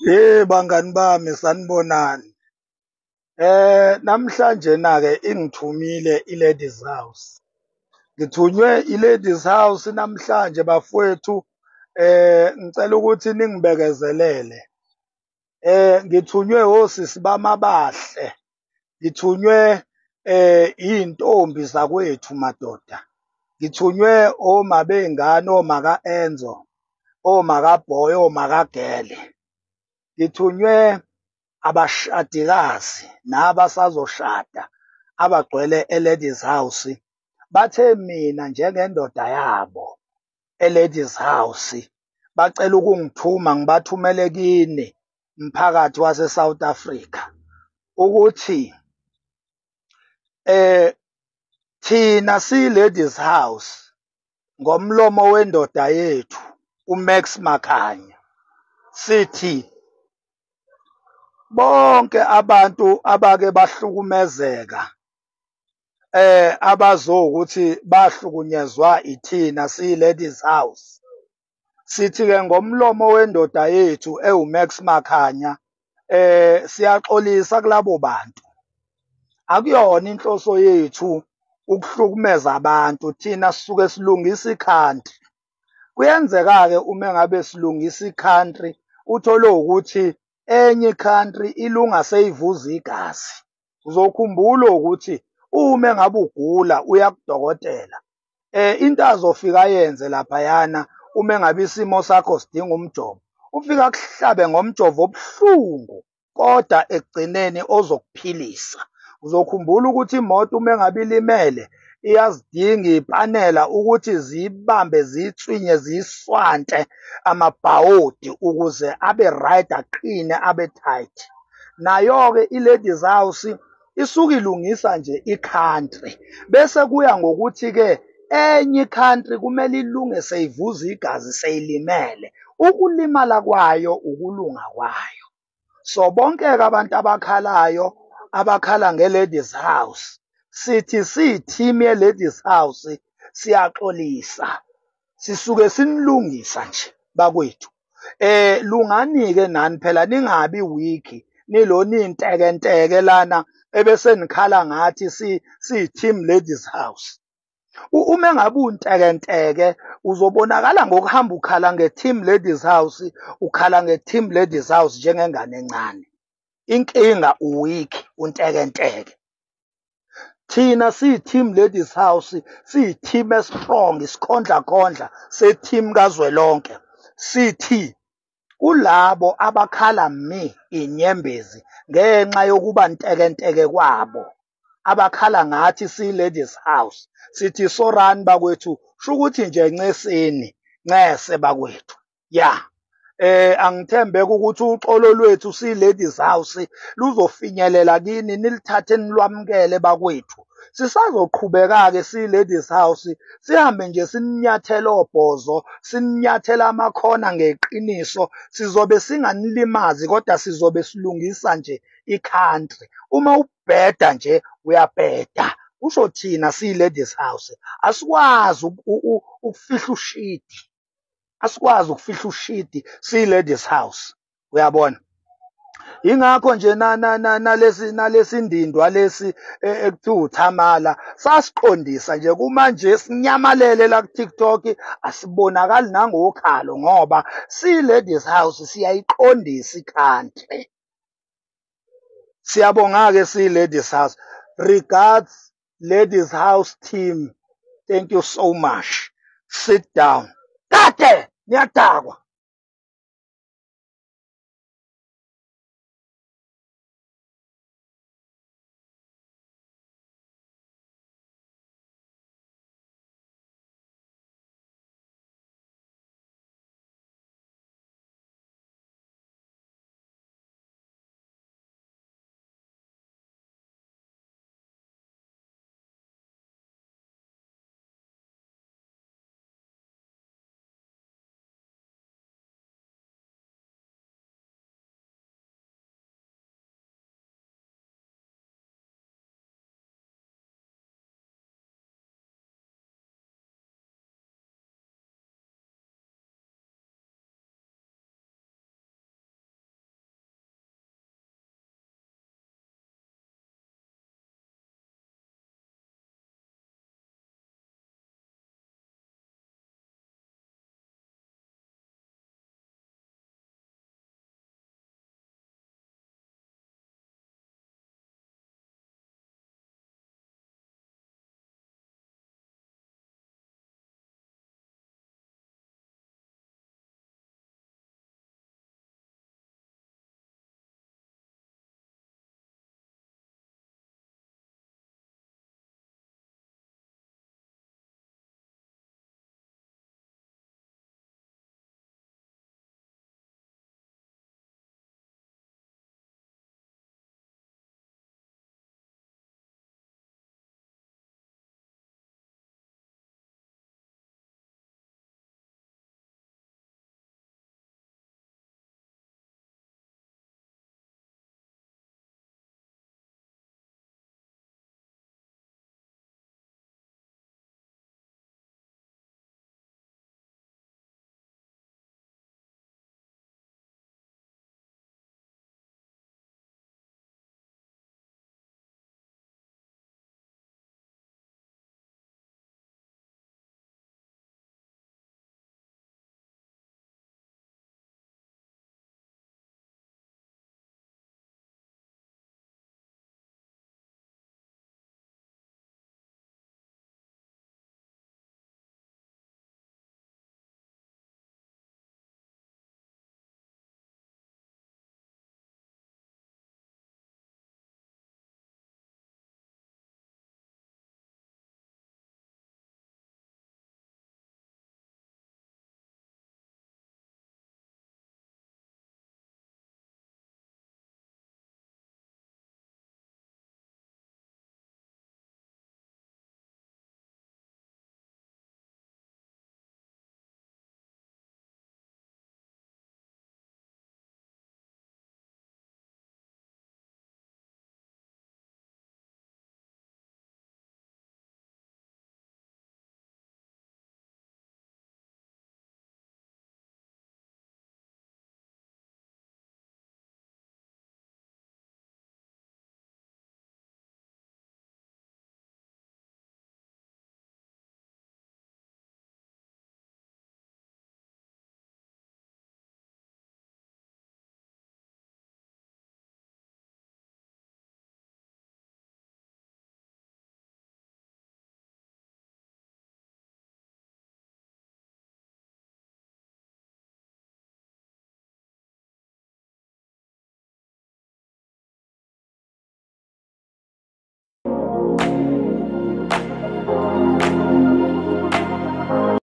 Bangani bami sanibonani. Namhlanje na-ke ingithumile i-Ladies House. Ngithunywe i-Ladies House namhlanje bafowethu. Ngicela ukuthi ningibekezelele. Ngithunywe osisi bamabahle. Ngithunywe iy'ntombi zakwethu madoda. Ngithunywe oma bey'ngane, oma ka-Enzo, oma ka-Boy, oma ka-Gele. Ngithunywe abashadikazi nabasazoshada abagcwele e-Ladies House. Bathe mina njengendoda yabo e-Ladies House bacela ukungithuma ngibathumele kini mphakathi wase-South Africa ukuthi thina siyi-Ladies House ngomlomo wendoda yethu uMax Makhanya sithi bonke abantu abake bahlukumezeka abazokuthi bahlukunyezwa ithina siyi-Ladies House sithi ke ngomlomo wendoda yethu ewuMax Makhanya siyaxolisa kulabo bantu. Akuyona inhloso yethu ukuhlukumeza abantu, thina sisuke silungisa i-country. Kuyenzeka-ke uma ngabe silungisa i-country uthole ukuthi enye i-country ilunga seyivuza igazi. Uzokhumbula ukuthi uma ngabe ugula uya kudokotela, into azofika ayenze laphayana uma ngabe isimo sakho sidinga umjovo, ufika kuhlabe ngomjovo obuhlungu kodwa ekugcineni ozokuphilisa. Uzokhumbula ukuthi imoto uma ngabe ilimele iyazidinga iy'panela ukuthi ziyibambe, ziyithwinye, ziyiswante amabhawodi ukuze abe right, aqine, abe tight. Nayo-ke i-Ladies House isuke ilungisa nje i-country bese kuya ngokuthi-ke enye i-country kumele ilunge seyivuza igazi seyilimele. Ukulimala kwayo ukulunga kwayo. So bonke-ke abantu abakhalayo abakhala nge-Ladies House sithi siyi-team ye-Ladies House siyaxolisa, sisuke sinilungisa nje bakwethu. Lungani-ke nani phela ningabi wiki nilona iy'ntekenteke lana ebese nikhala ngathi siyi-team Ladies House. Uma ngabe untekenteke uzobonakala ngokuhamba ukhala nge-team Ladies House, ukhala nge-team Ladies House njengengane encane. Inkinga uwiki, untekenteke. Thina siyi-team Ladies House, siyi-team e-strong, isikhondlakhondla se-team kazwelonke. Sithi kulabo abakhala inyembezi ngenxa yokuba ntekenteke kwabo, abakhala ngathi siyi-Ladies House, sithi sorani bakwethu, shukuthi nje nceseni, ncese bakwethu. Ya. Angithembeke ukuthi uxolo lwethu siyi-Ladies House luzofinyelela kini, nilithathe nilwamukele bakwethu. Sisazoqhubeka-ke siyi-Ladies House sihambe nje sininyathela obhozo, sininyathela amakhona ngeqiniso. Sizobe singanilimazi kodwa sizobe silungisa nje i-country. Uma ubheda nje uyabheda. Kusho thina siyi-Ladies House asikwazi ukufihla ushidi. Asikwazi ukufihla ushidi siyi-Ladies House. Uyabona? Ingakho nje nalesi ndindwa lesi ekuthiwa uThamala sasiqondisa nje kumanje sinyamalele la ku-TikTok, asibonakali nangokhalo ngoba siyi-Ladies House siyayiqondisa i-country. Siyabonga-ke siyi-Ladies House. Regards Ladies House team. Thank you so much. Sit down. Kade niyadakwa.